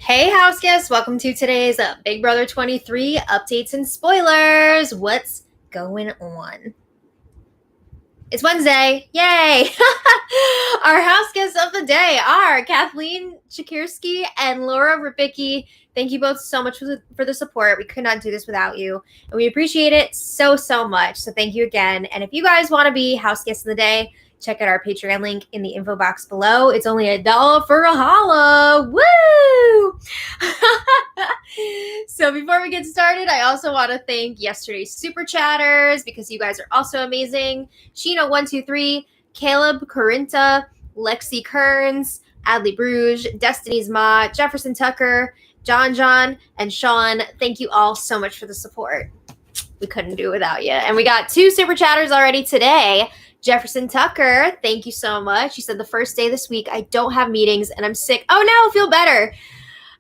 Hey, Houseguest! Welcome to today's Big Brother 23 updates and spoilers. What's going on? It's Wednesday. Yay! Our house guests of the day are Kathleen Chakirski and Laura Ripicki. Thank you both so much for the support. We could not do this without you. And we appreciate it so, so much. So thank you again. And if you guys want to be house guests of the day, check out our Patreon link in the info box below. It's only $1 for a holla. Woo! So before we get started, I also want to thank yesterday's super chatters because you guys are also amazing. Sheena123, Caleb Corinta, Lexi Kearns, Adley Bruges, Destiny's Ma, Jefferson Tucker, John, and Sean. Thank you all so much for the support. We couldn't do it without you. And we got 2 super chatters already today. Jefferson Tucker, thank you so much. He said the first day this week, I don't have meetings and I'm sick. Oh, now I feel better.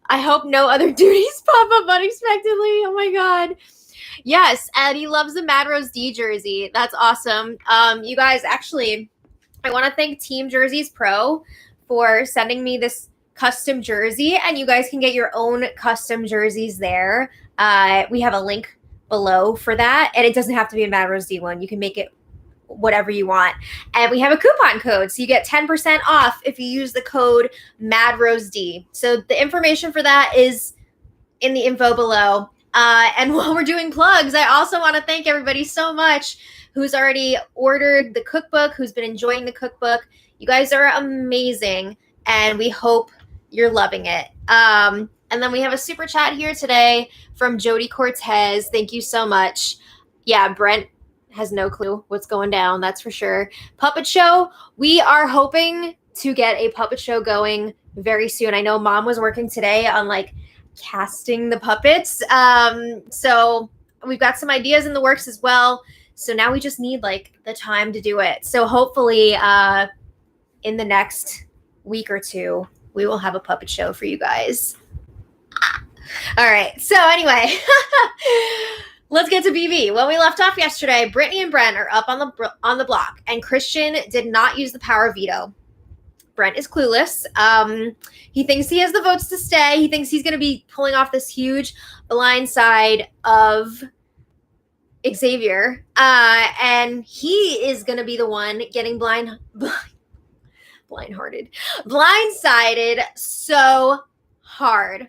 I hope no other duties pop up unexpectedly. Oh my God. Yes, and he loves the Madrosed jersey. That's awesome. You guys, actually, I want to thank Team Jerseys Pro for sending me this custom jersey, and you guys can get your own custom jerseys there. We have a link below for that, and it doesn't have to be a Madrosed one. You can make it whatever you want. And we have a coupon code, so you get 10% off if you use the code MADROSED. So the information for that is in the info below. And while we're doing plugs, I also want to thank everybody so much who's already ordered the cookbook, who's been enjoying the cookbook. You guys are amazing, and we hope you're loving it. And then we have a super chat here today from Jody Cortez. Thank you so much. Yeah, Brent has no clue what's going down, that's for sure. Puppet show, we are hoping to get a puppet show going very soon. I know Mom was working today on casting the puppets. So we've got some ideas in the works as well. So now we just need the time to do it. So hopefully in the next week or 2, we will have a puppet show for you guys. All right. So anyway, let's get to BB. When we left off yesterday, Brittany and Brent are up on the block, and Christian did not use the power veto. Brent is clueless. He thinks he has the votes to stay. He thinks he's going to be pulling off this huge blindside of Xavier, and he is going to be the one getting blindsided so hard.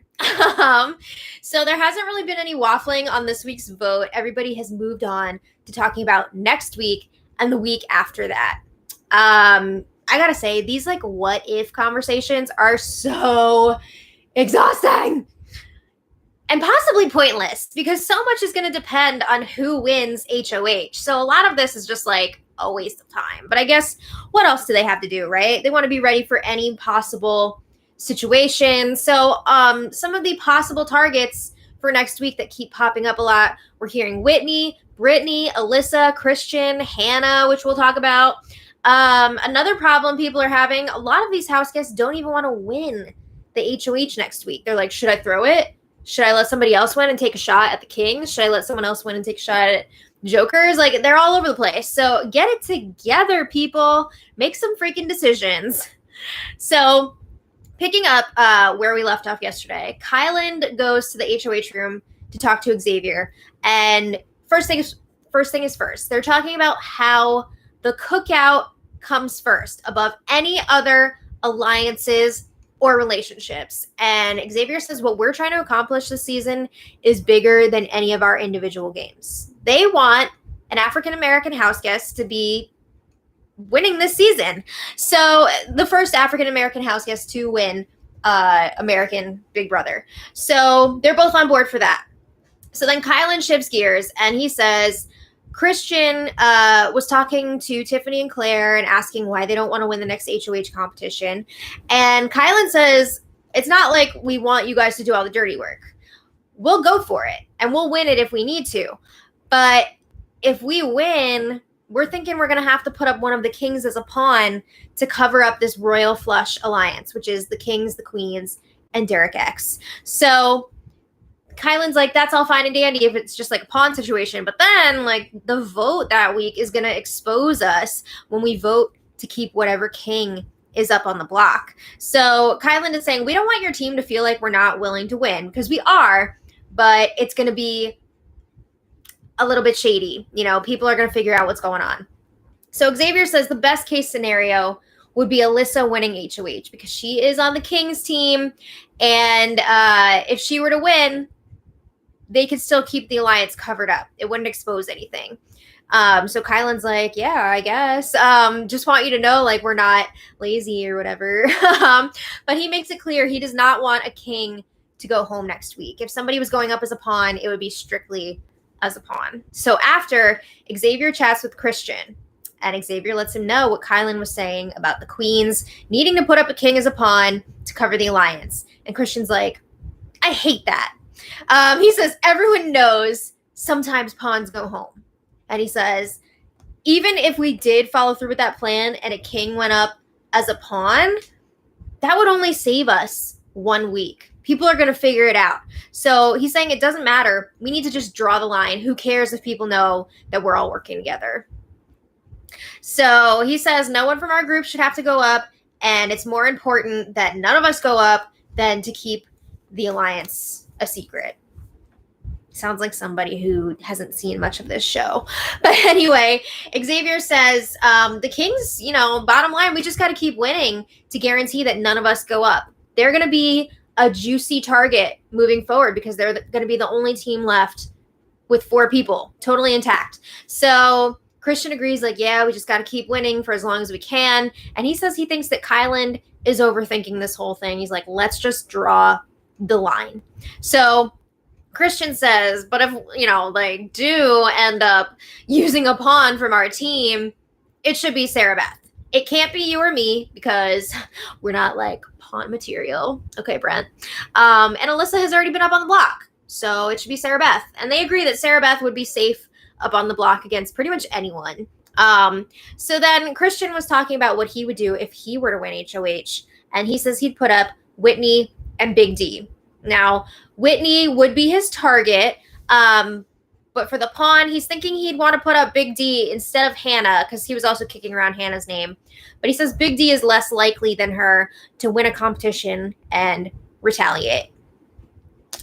So there hasn't really been any waffling on this week's vote. Everybody has moved on to talking about next week and the week after that. I gotta say, these what if conversations are so exhausting and possibly pointless because so much is going to depend on who wins HOH. So a lot of this is just a waste of time. But I guess what else do they have to do, right? They want to be ready for any possible situation. So some of the possible targets for next week that keep popping up a lot, we're hearing Whitney, Brittany, Alyssa, Christian, Hannah, which we'll talk about. Another problem people are having, a lot of these house guests don't even want to win the HOH next week. They're like, should I throw it? Should I let somebody else win and take a shot at the Kings? Should I let someone else win and take a shot at Jokers? They're all over the place. So get it together, people. Make some freaking decisions. So picking up where we left off yesterday, Kyland goes to the HOH room to talk to Xavier. And first thing is first. They're talking about how the cookout comes first above any other alliances or relationships. And Xavier says what we're trying to accomplish this season is bigger than any of our individual games. They want an African-American house guest to be winning this season. So the first African-American house guest to win American Big Brother. So they're both on board for that. So then Kyland shifts gears and he says, Christian was talking to Tiffany and Claire and asking why they don't want to win the next HOH competition. And Kyland says, it's not like we want you guys to do all the dirty work. We'll go for it and we'll win it if we need to. But if we win, we're thinking we're going to have to put up one of the kings as a pawn to cover up this royal flush alliance, which is the kings, the queens, and Derek X. So Kyland's like, that's all fine and dandy if it's just a pawn situation. But then the vote that week is going to expose us when we vote to keep whatever king is up on the block. So Kyland is saying, we don't want your team to feel like we're not willing to win, because we are, but it's going to be a little bit shady. People are going to figure out what's going on. So Xavier says the best case scenario would be Alyssa winning HOH, because she is on the Kings team. And if she were to win, they could still keep the alliance covered up. It wouldn't expose anything. So Kyland's like, yeah, I guess. Just want you to know, like, we're not lazy or whatever. But he makes it clear he does not want a king to go home next week. If somebody was going up as a pawn, it would be strictly as a pawn. So after, Xavier chats with Christian, and Xavier lets him know what Kyland was saying about the queens needing to put up a king as a pawn to cover the alliance. And Christian's like, I hate that. He says, everyone knows sometimes pawns go home. And he says, even if we did follow through with that plan and a king went up as a pawn, that would only save us 1 week. People are going to figure it out. So he's saying it doesn't matter. We need to just draw the line. Who cares if people know that we're all working together? So he says no one from our group should have to go up, and it's more important that none of us go up than to keep the alliance a secret. Sounds like somebody who hasn't seen much of this show. But anyway, Xavier says, the Kings, bottom line, we just got to keep winning to guarantee that none of us go up. They're going to be a juicy target moving forward because they're going to be the only team left with 4 people, totally intact. So Christian agrees, like, yeah, we just got to keep winning for as long as we can. And he says he thinks that Kyland is overthinking this whole thing. He's like, let's just draw the line. So Christian says, but if, they do end up using a pawn from our team, it should be Sarah Beth. It can't be you or me because we're not like pawn material. Okay, Brent. And Alyssa has already been up on the block, so it should be Sarah Beth. And they agree that Sarah Beth would be safe up on the block against pretty much anyone. So then Christian was talking about what he would do if he were to win HOH. And he says he'd put up Whitney and Big D. Now, Whitney would be his target, but for the pawn, he's thinking he'd want to put up Big D instead of Hannah, because he was also kicking around Hannah's name. But he says Big D is less likely than her to win a competition and retaliate.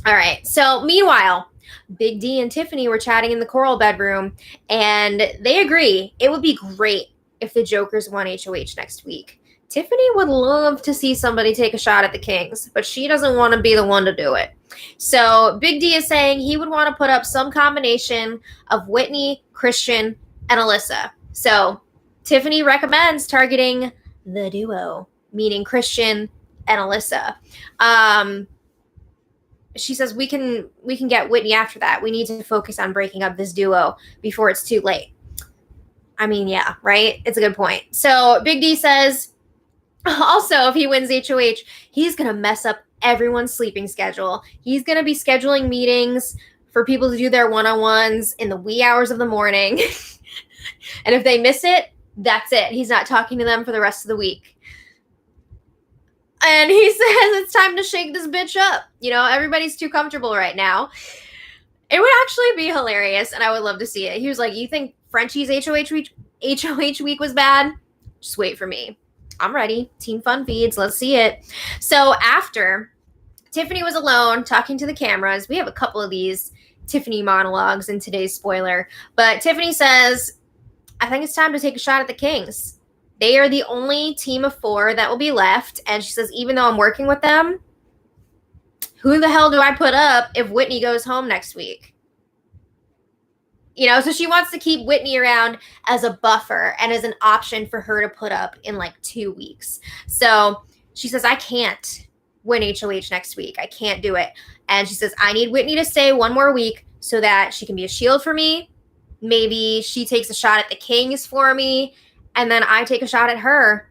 All right, so meanwhile, Big D and Tiffany were chatting in the coral bedroom, and they agree it would be great if the Jokers won HOH next week. Tiffany would love to see somebody take a shot at the Kings, but she doesn't want to be the one to do it. So Big D is saying he would want to put up some combination of Whitney, Christian, and Alyssa. So Tiffany recommends targeting the duo, meaning Christian and Alyssa. She says we can get Whitney after that. We need to focus on breaking up this duo before it's too late. I mean, yeah, right? It's a good point. So Big D says, also, if he wins HOH, he's going to mess up everyone's sleeping schedule. He's going to be scheduling meetings for people to do their one-on-ones in the wee hours of the morning. And if they miss it, that's it. He's not talking to them for the rest of the week. And he says it's time to shake this bitch up. Everybody's too comfortable right now. It would actually be hilarious, and I would love to see it. He was like, you think Frenchie's HOH week was bad? Just wait for me. I'm ready. Teen Fun feeds. Let's see it. So after Tiffany was alone talking to the cameras, we have a couple of these Tiffany monologues in today's spoiler. But Tiffany says, I think it's time to take a shot at the Kings. They are the only team of 4 that will be left. And she says, even though I'm working with them, who the hell do I put up if Whitney goes home next week? So she wants to keep Whitney around as a buffer and as an option for her to put up in like 2 weeks. So she says, I can't win HOH next week. I can't do it. And she says, I need Whitney to stay 1 more week so that she can be a shield for me. Maybe she takes a shot at the Kings for me, and then I take a shot at her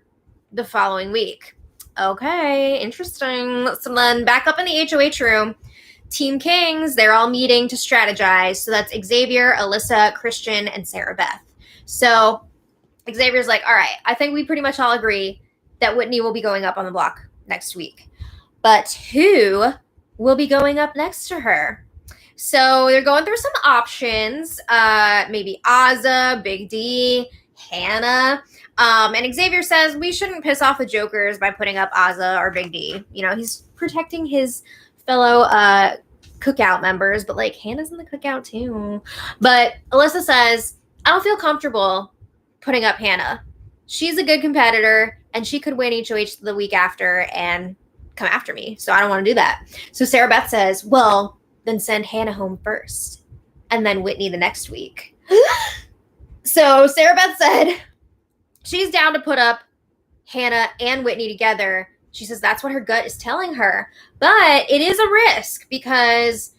the following week. Okay, interesting. So then back up in the HOH room, Team Kings, they're all meeting to strategize. So that's Xavier, Alyssa, Christian, and Sarah Beth. So Xavier's like, all right, I think we pretty much all agree that Whitney will be going up on the block next week. But who will be going up next to her? So they're going through some options. Maybe Azza, Big D, Hannah. And Xavier says we shouldn't piss off the Jokers by putting up Azza or Big D. He's protecting his fellow cookout members, but like Hannah's in the cookout too. But Alyssa says, I don't feel comfortable putting up Hannah. She's a good competitor and she could win HOH the week after and come after me. So I don't want to do that. So Sarah Beth says, well, then send Hannah home first and then Whitney the next week. So Sarah Beth said she's down to put up Hannah and Whitney together. She says that's what her gut is telling her. But it is a risk because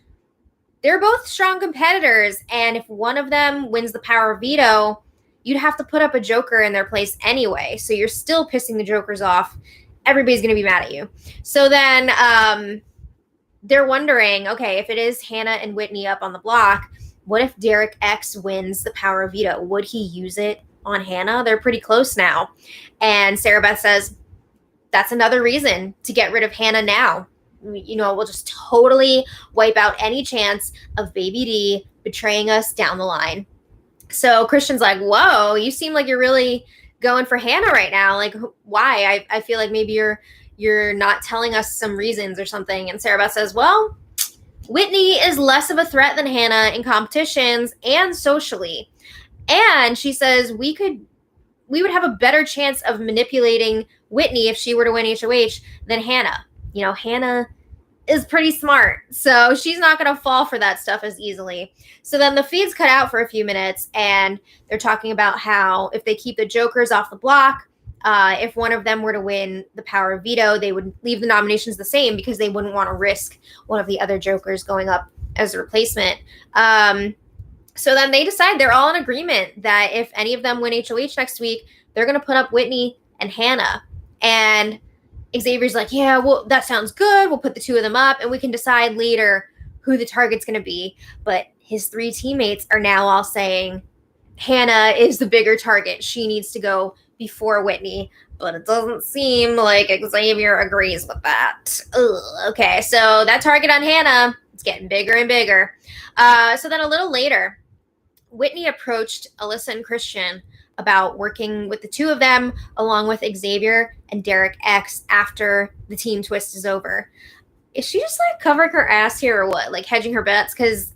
they're both strong competitors. And if one of them wins the power of veto, you'd have to put up a Joker in their place anyway. So you're still pissing the Jokers off. Everybody's going to be mad at you. So then they're wondering, okay, if it is Hannah and Whitney up on the block, what if Derek X wins the power of veto? Would he use it on Hannah? They're pretty close now. And Sarah Beth says, that's another reason to get rid of Hannah now. We'll just totally wipe out any chance of Baby D betraying us down the line. So Christian's like, whoa, you seem like you're really going for Hannah right now. Like, why? I feel like maybe you're not telling us some reasons or something. And Sarah Beth says, well, Whitney is less of a threat than Hannah in competitions and socially. And she says we would have a better chance of manipulating Whitney if she were to win HOH than Hannah. Hannah is pretty smart, so she's not going to fall for that stuff as easily. So then the feed's cut out for a few minutes, and they're talking about how if they keep the Jokers off the block, if one of them were to win the power of veto, they would leave the nominations the same because they wouldn't want to risk one of the other Jokers going up as a replacement. So then they decide they're all in agreement that if any of them win HOH next week, they're going to put up Whitney and Hannah. And Xavier's like, yeah, well, that sounds good. We'll put the two of them up and we can decide later who the target's going to be. But his three teammates are now all saying Hannah is the bigger target. She needs to go before Whitney. But it doesn't seem like Xavier agrees with that. Ugh, okay, so that target on Hannah, it's getting bigger and bigger. So then a little later, Whitney approached Alyssa and Christian about working with the two of them along with Xavier and Derek X after the team twist is over. Is she just like covering her ass here or what? Like hedging her bets? Because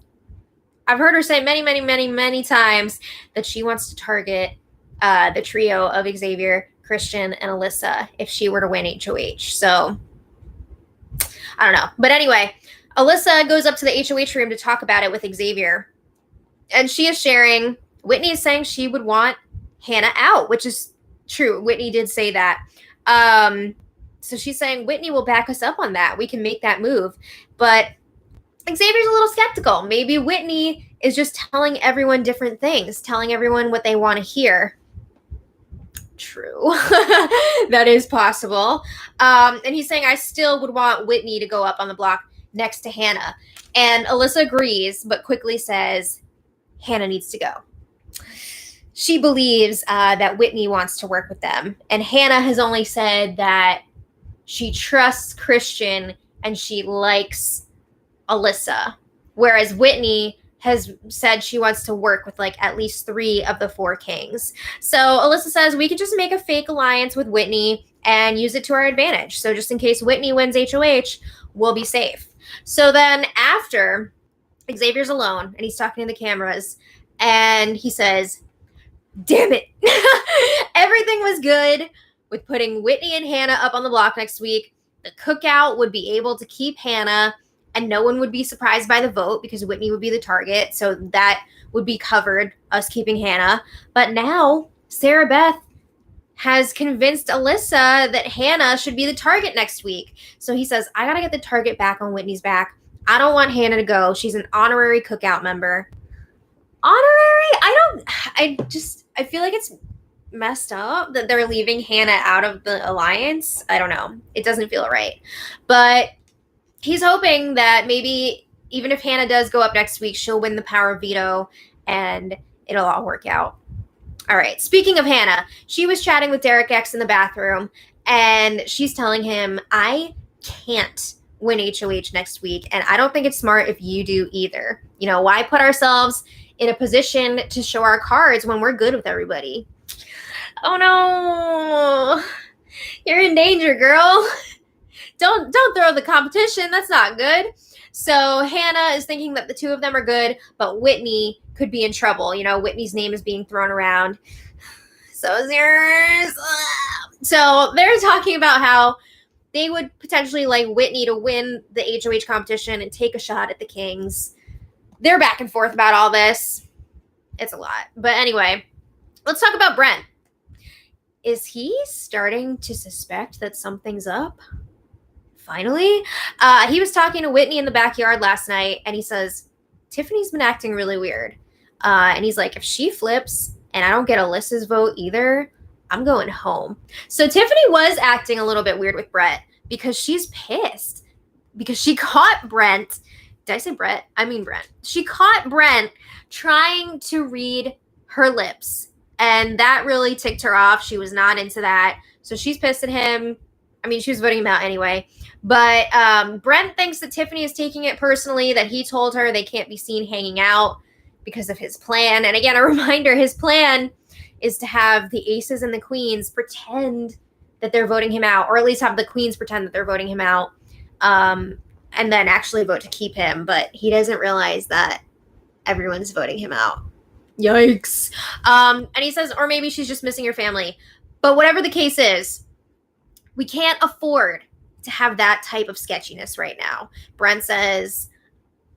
I've heard her say many, many, many, many times that she wants to target the trio of Xavier, Christian, and Alyssa if she were to win HOH. So I don't know. But anyway, Alyssa goes up to the HOH room to talk about it with Xavier. And she is sharing, Whitney is saying she would want Hannah out, which is true. Whitney did say that. So she's saying Whitney will back us up on that. We can make that move. But Xavier's a little skeptical. Maybe Whitney is just telling everyone different things, telling everyone what they want to hear. True. That is possible. And he's saying, I still would want Whitney to go up on the block next to Hannah. And Alyssa agrees, but quickly says, Hannah needs to go. She believes that Whitney wants to work with them. And Hannah has only said that she trusts Christian and she likes Alyssa. Whereas Whitney has said she wants to work with like at least 3 of the 4 kings. So Alyssa says we could just make a fake alliance with Whitney and use it to our advantage. So just in case Whitney wins HOH, we'll be safe. So then after, Xavier's alone and he's talking to the cameras and he says, damn it. Everything was good with putting Whitney and Hannah up on the block next week. The cookout would be able to keep Hannah and no one would be surprised by the vote because Whitney would be the target. So that would be covered, us keeping Hannah. But now Sarah Beth has convinced Alyssa that Hannah should be the target next week. So he says, I got to get the target back on Whitney's back. I don't want Hannah to go. She's an honorary cookout member. Honorary? I feel like it's messed up that they're leaving Hannah out of the alliance. I don't know. It doesn't feel right. But he's hoping that maybe even if Hannah does go up next week, she'll win the power of veto and it'll all work out. All right. Speaking of Hannah, she was chatting with Derek X in the bathroom and she's telling him, I can't win HOH next week. And I don't think it's smart if you do either. Why put ourselves in a position to show our cards when we're good with everybody? Oh no. You're in danger, girl. Don't throw the competition. That's not good. So Hannah is thinking that the two of them are good, but Whitney could be in trouble. You know, Whitney's name is being thrown around. So is yours. So they're talking about how they would potentially like Whitney to win the HOH competition and take a shot at the Kings. They're back and forth about all this. It's a lot. But anyway, let's talk about Brent. Is he starting to suspect that something's up? Finally? He was talking to Whitney in the backyard last night, and he says, Tiffany's been acting really weird. And he's like, if she flips and I don't get Alyssa's vote either, I'm going home. So Tiffany was acting a little bit weird with Brett because she's pissed because she caught Brent. Did I say Brett? I mean Brent. She caught Brent trying to read her lips, and that really ticked her off. She was not into that. So she's pissed at him. I mean, she was voting him out anyway. But Brent thinks that Tiffany is taking it personally, that he told her they can't be seen hanging out because of his plan. And again, a reminder, his plan is to have the aces and the queens pretend that they're voting him out, or at least have the queens pretend that they're voting him out, and then actually vote to keep him. But he doesn't realize that everyone's voting him out. Yikes. And he says, or maybe she's just missing her family. But whatever the case is, we can't afford to have that type of sketchiness right now. Brent says,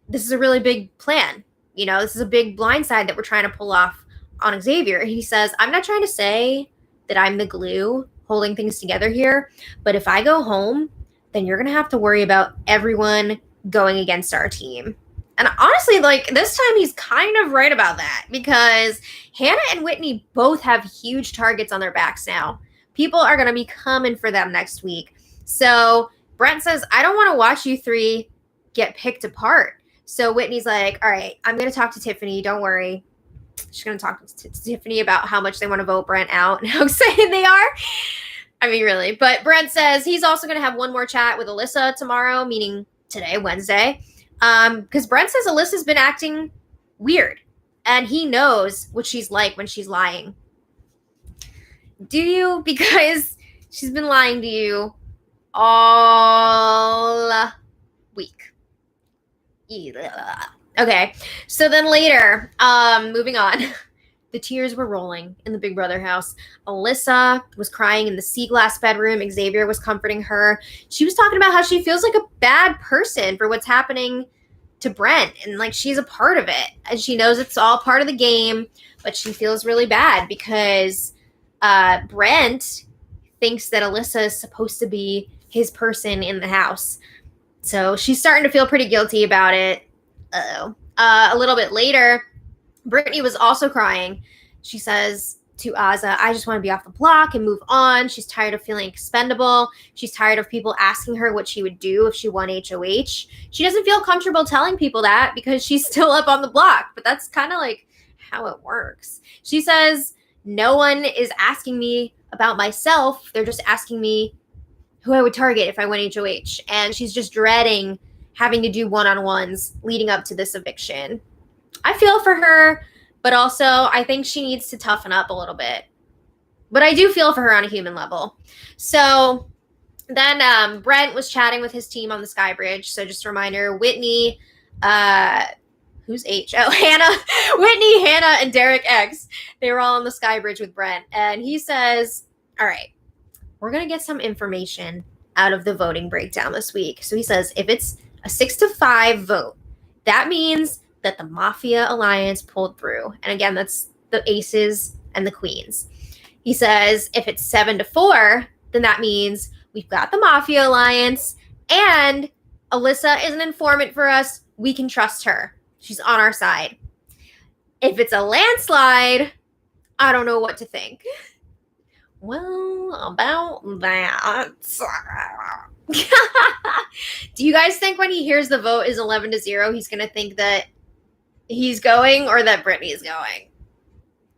this is a really big plan. You know, this is a big blindside that we're trying to pull off on Xavier. He says, I'm not trying to say that I'm the glue holding things together here, but if I go home, then you're going to have to worry about everyone going against our team. And honestly, like, this time he's kind of right about that, because Hannah and Whitney both have huge targets on their backs now. People are going to be coming for them next week. So Brent says, I don't want to watch you three get picked apart. So Whitney's like, all right, I'm going to talk to Tiffany. Don't worry. She's going to talk to Tiffany about how much they want to vote Brent out and how excited they are. I mean, really. But Brent says he's also going to have one more chat with Alyssa tomorrow, meaning today, Wednesday. Because Brent says Alyssa's been acting weird. And he knows what she's like when she's lying. Do you? Because she's been lying to you all week. Okay, so then later, moving on, the tears were rolling in the Big Brother house. Alyssa was crying in the sea glass bedroom. Xavier was comforting her. She was talking about how she feels like a bad person for what's happening to Brent, and like she's a part of it, and she knows it's all part of the game, but she feels really bad because Brent thinks that Alyssa is supposed to be his person in the house. So she's starting to feel pretty guilty about it. Uh-oh. A little bit later, Brittany was also crying. She says to Azza, I just want to be off the block and move on. She's tired of feeling expendable. She's tired of people asking her what she would do if she won HOH. She doesn't feel comfortable telling people that because she's still up on the block, but that's kind of like how it works. She says, no one is asking me about myself. They're just asking me who I would target if I went HOH. And she's just dreading having to do one-on-ones leading up to this eviction. I feel for her, but also I think she needs to toughen up a little bit. But I do feel for her on a human level. So then Brent was chatting with his team on the Sky Bridge. So just a reminder, Whitney, who's H? Oh, Hannah, Whitney, Hannah, and Derek X. They were all on the Sky Bridge with Brent. And he says, all right, we're going to get some information out of the voting breakdown this week. So he says, if it's a 6-5 vote, that means that the Mafia Alliance pulled through. And again, that's the aces and the queens. He says, if it's 7-4, then that means we've got the Mafia Alliance and Alyssa is an informant for us. We can trust her. She's on our side. If it's a landslide, I don't know what to think. Well, about that. Do you guys think when he hears the vote is 11-0, he's going to think that he's going or that Brittany's going?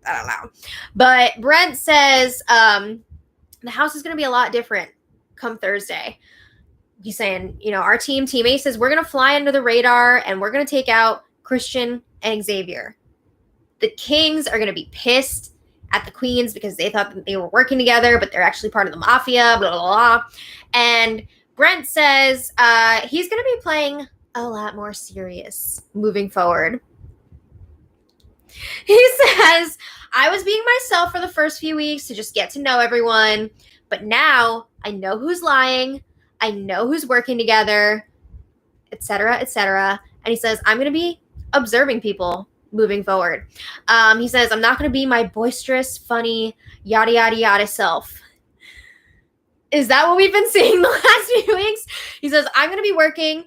I don't know. But Brent says the house is going to be a lot different come Thursday. He's saying, you know, our team A says we're going to fly under the radar and we're going to take out Christian and Xavier. The Kings are going to be pissed at the Queens because they thought that they were working together, but they're actually part of the mafia, blah, blah, blah. And Brent says he's going to be playing a lot more serious moving forward. He says, I was being myself for the first few weeks to just get to know everyone, but now I know who's lying, I know who's working together, etc., etc. And he says, I'm going to be observing people moving forward. He says, I'm not going to be my boisterous, funny, yada, yada, yada self. Is that what we've been seeing the last few weeks? He says, I'm going to be working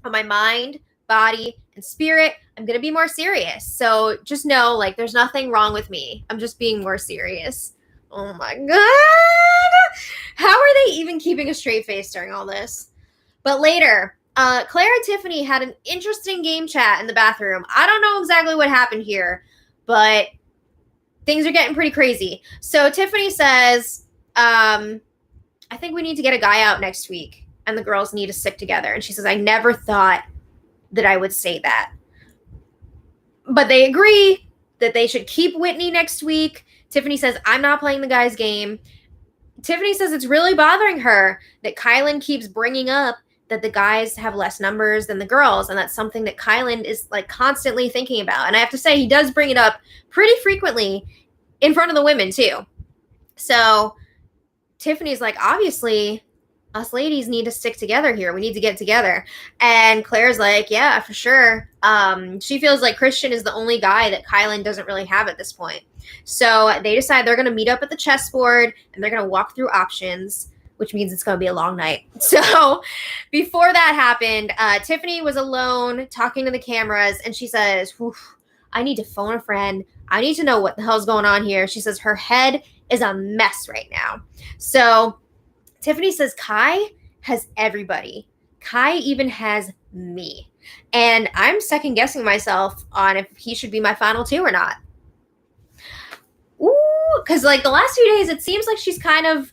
on my mind, body, and spirit. I'm going to be more serious. So just know, like, there's nothing wrong with me. I'm just being more serious. Oh my God. How are they even keeping a straight face during all this? But later, Claire and Tiffany had an interesting game chat in the bathroom. I don't know exactly what happened here, but things are getting pretty crazy. So Tiffany says, I think we need to get a guy out next week, and the girls need to stick together. And she says, I never thought that I would say that. But they agree that they should keep Whitney next week. Tiffany says, I'm not playing the guys' game. Tiffany says it's really bothering her that Kyland keeps bringing up that the guys have less numbers than the girls, and that's something that Kyland is like constantly thinking about. And I have to say, he does bring it up pretty frequently in front of the women too. So Tiffany's like, obviously, us ladies need to stick together here. We need to get together. And Claire's like, yeah, for sure. She feels like Christian is the only guy that Kyland doesn't really have at this point. So they decide they're going to meet up at the chessboard and they're going to walk through options, which means it's going to be a long night. So before that happened, Tiffany was alone talking to the cameras, and she says, I need to phone a friend. I need to know what the hell's going on here. She says her head is a mess right now. So Tiffany says Kai has everybody. Kai even has me. And I'm second guessing myself on if he should be my final two or not. Ooh, because like the last few days, it seems like she's kind of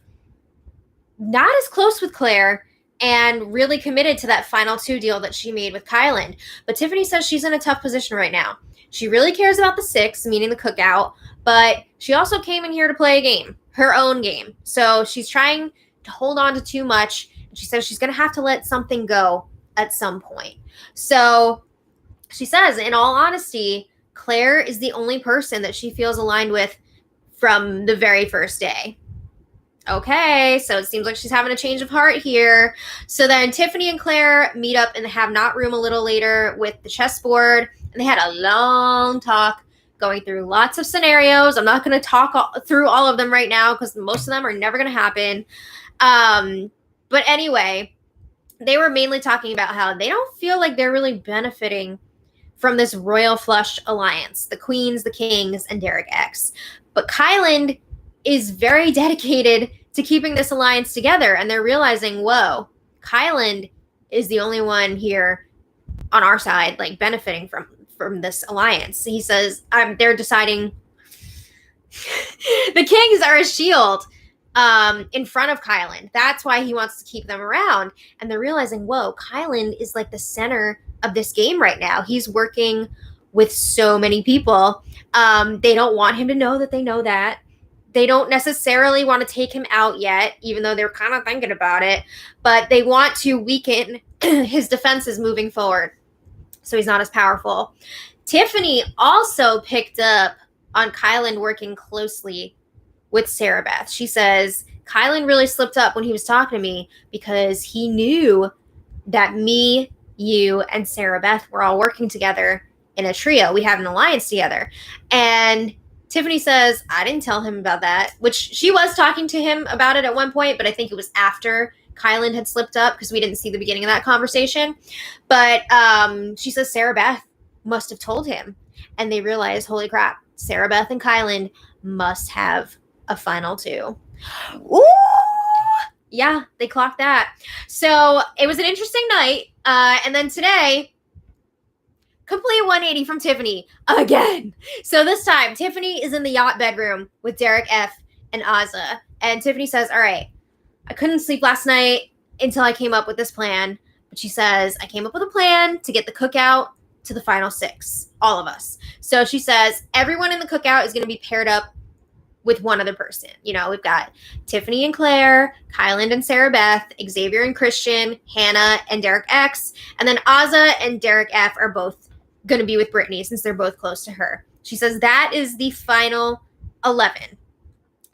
not as close with Claire and really committed to that final two deal that she made with Kyland. But Tiffany says she's in a tough position right now. She really cares about the 6, meaning the cookout, but she also came in here to play a game, her own game. So she's trying to hold on to too much. And she says she's going to have to let something go at some point. So she says, in all honesty, Claire is the only person that she feels aligned with from the very first day. Okay, so it seems like she's having a change of heart here. So then Tiffany and Claire meet up in the have-not room a little later with the chessboard, and they had a long talk going through lots of scenarios. I'm not going to talk through all of them right now because most of them are never going to happen. But anyway, they were mainly talking about how they don't feel like they're really benefiting from this royal flush alliance, the queens, the kings, and Derek X. But Kyland is very dedicated to keeping this alliance together, and they're realizing, whoa, Kyland is the only one here on our side, like benefiting from this alliance. He says, they're deciding the kings are a shield in front of Kyland. That's why he wants to keep them around. And they're realizing, whoa, Kyland is like the center of this game right now. He's working with so many people. They don't want him to know that they know that. They don't necessarily want to take him out yet, even though they're kind of thinking about it. But they want to weaken his defenses moving forward so he's not as powerful. Tiffany also picked up on Kyland working closely with Sarah Beth. She says, Kyland really slipped up when he was talking to me because he knew that me, you, and Sarah Beth were all working together in a trio. We have an alliance together. And Tiffany says, I didn't tell him about that, which she was talking to him about it at one point, but I think it was after Kyland had slipped up because we didn't see the beginning of that conversation. But she says Sarah Beth must have told him, and they realized, holy crap, Sarah Beth and Kyland must have a final two. Ooh! Yeah, they clocked that. So it was an interesting night. And then today, complete 180 from Tiffany again. So this time, Tiffany is in the yacht bedroom with Derek F. and Azza. And Tiffany says, all right, I couldn't sleep last night until I came up with this plan. But she says, I came up with a plan to get the cookout to the final 6, all of us. So she says, everyone in the cookout is going to be paired up with one other person. You know, we've got Tiffany and Claire, Kyland and Sarah Beth, Xavier and Christian, Hannah and Derek X, and then Azah and Derek F are both going to be with Brittany since they're both close to her. She says that is the final 11.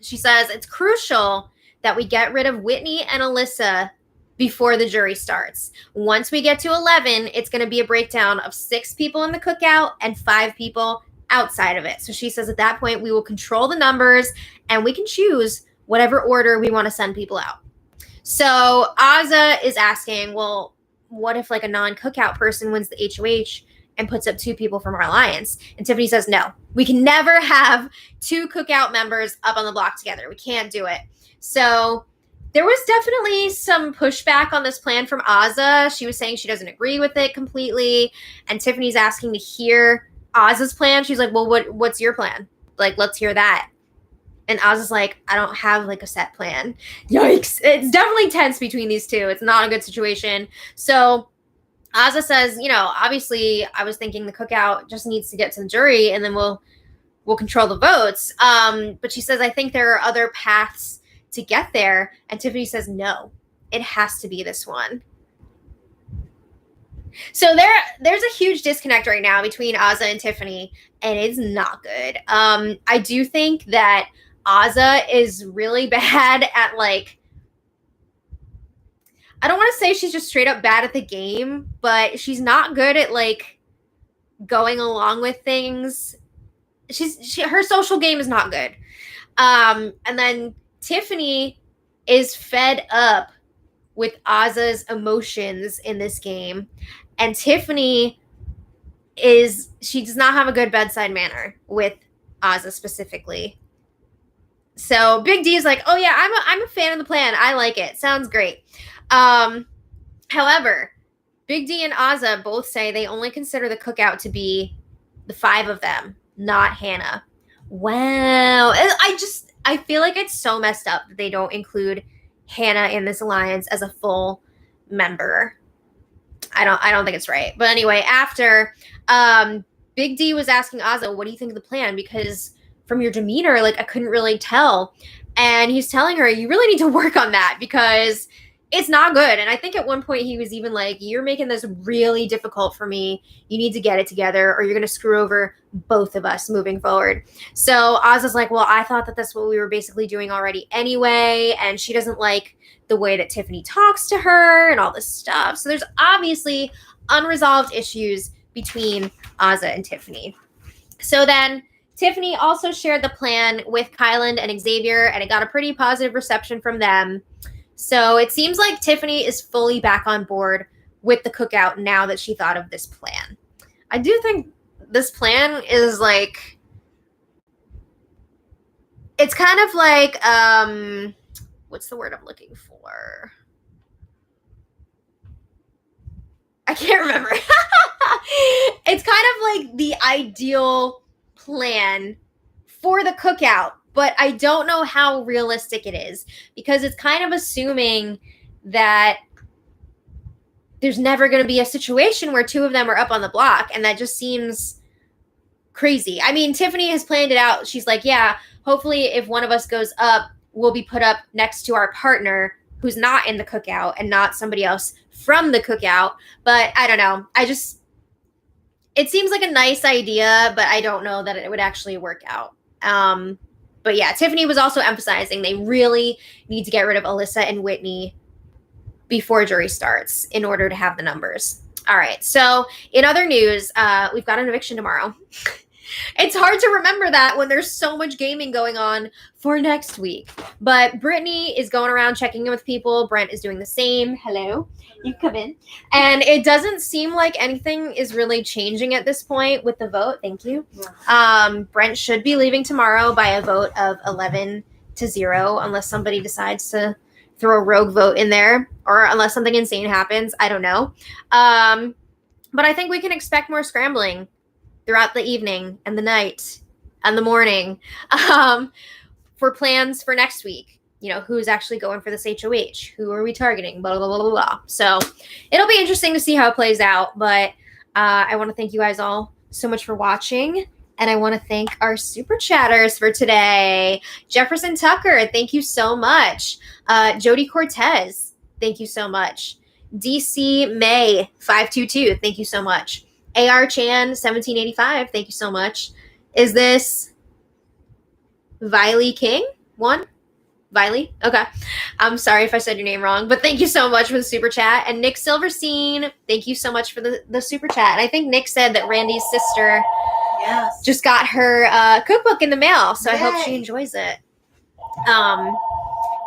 She says it's crucial that we get rid of Whitney and Alyssa before the jury starts. Once we get to 11, it's going to be a breakdown of 6 people in the cookout and 5 people outside of it. So she says at that point, we will control the numbers and we can choose whatever order we want to send people out. So Azah is asking, well, what if like a non-cookout person wins the HOH and puts up 2 people from our alliance? And Tiffany says, no, we can never have 2 cookout members up on the block together. We can't do it. So there was definitely some pushback on this plan from Azah. She was saying she doesn't agree with it completely. And Tiffany's asking to hear Azah's plan. She's like, well, what's your plan? Like, let's hear that. And Azah's like, I don't have like a set plan. Yikes. It's definitely tense between these two. It's not a good situation. So Azah says, you know, obviously I was thinking the cookout just needs to get to the jury and then we'll control the votes. But she says, I think there are other paths to get there. And Tiffany says, no, it has to be this one. So there's a huge disconnect right now between Azah and Tiffany, and it's not good. I do think that Azah is really bad at like, I don't want to say she's just straight up bad at the game, but she's not good at like going along with things. Her social game is not good. And then Tiffany is fed up with Azah's emotions in this game. And Tiffany she does not have a good bedside manner with Azah specifically. So Big D is like, oh yeah, I'm a fan of the plan. I like it. Sounds great. However, Big D and Azah both say they only consider the cookout to be the 5 of them, not Hannah. Wow. I feel like it's so messed up that they don't include Hannah in this alliance as a full member. I don't think it's right. But anyway, after Big D was asking Azah, what do you think of the plan? Because from your demeanor, like I couldn't really tell. And he's telling her, you really need to work on that because it's not good. And I think at one point he was even like, you're making this really difficult for me. You need to get it together or you're going to screw over both of us moving forward. So Azah's like, well, I thought that that's what we were basically doing already anyway. And she doesn't like the way that Tiffany talks to her and all this stuff. So there's obviously unresolved issues between Azah and Tiffany. So then Tiffany also shared the plan with Kyland and Xavier, and it got a pretty positive reception from them. So it seems like Tiffany is fully back on board with the cookout now that she thought of this plan. I do think this plan is like, it's kind of like, what's the word I'm looking for? I can't remember. It's kind of like the ideal plan for the cookout, but I don't know how realistic it is because it's kind of assuming that there's never going to be a situation where 2 of them are up on the block, and that just seems crazy. I mean, Tiffany has planned it out. She's like, yeah, hopefully if one of us goes up, we'll be put up next to our partner who's not in the cookout and not somebody else from the cookout. But I don't know. It seems like a nice idea, but I don't know that it would actually work out. But yeah, Tiffany was also emphasizing they really need to get rid of Alyssa and Whitney before jury starts in order to have the numbers. All right. So in other news, we've got an eviction tomorrow. It's hard to remember that when there's so much gaming going on for next week. But Brittany is going around checking in with people. Brent is doing the same. Hello. You come in. And it doesn't seem like anything is really changing at this point with the vote. Thank you. Brent should be leaving tomorrow by a vote of 11-0 unless somebody decides to throw a rogue vote in there or unless something insane happens. I don't know. But I think we can expect more scrambling throughout the evening and the night and the morning for plans for next week. You know, who's actually going for this HOH? Who are we targeting? Blah, blah, blah, blah, blah. So it'll be interesting to see how it plays out. But I want to thank you guys all so much for watching. And I want to thank our super chatters for today. Jefferson Tucker, thank you so much. Jody Cortez, thank you so much. DC May 522, thank you so much. AR Chan 1785, thank you so much. Is this Viley King? One? Viley? Okay. I'm sorry if I said your name wrong, but thank you so much for the super chat. And Nick Silverstein, thank you so much for the super chat. And I think Nick said that Randy's sister just got her cookbook in the mail, so Yay. I hope she enjoys it.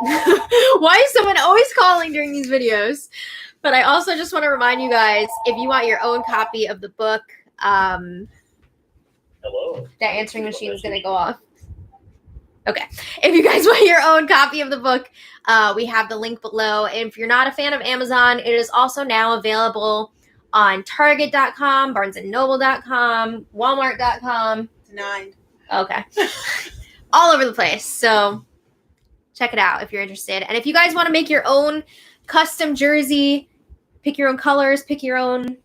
Why is someone always calling during these videos? But I also just want to remind you guys, if you want your own copy of the book, Hello. That answering machine is going to go off. Okay. If you guys want your own copy of the book, we have the link below. And if you're not a fan of Amazon, it is also now available on Target.com, BarnesandNoble.com, Walmart.com. Denied. Okay. All over the place. So check it out if you're interested. And if you guys want to make your own custom jersey, pick your own colors, pick your own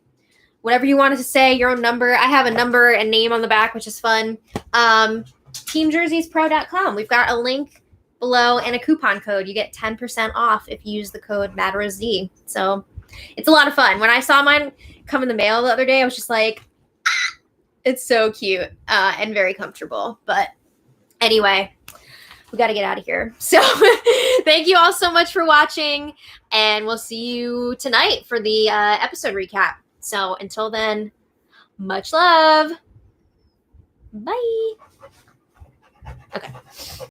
whatever you wanted to say, your own number. I have a number and name on the back, which is fun. TeamJerseysPro.com. We've got a link below and a coupon code. You get 10% off if you use the code Madrosed. So it's a lot of fun. When I saw mine come in the mail the other day, I was just like, it's so cute and very comfortable. But anyway, we got to get out of here. So thank you all so much for watching, and we'll see you tonight for the episode recap. So until then, much love. Bye. Okay.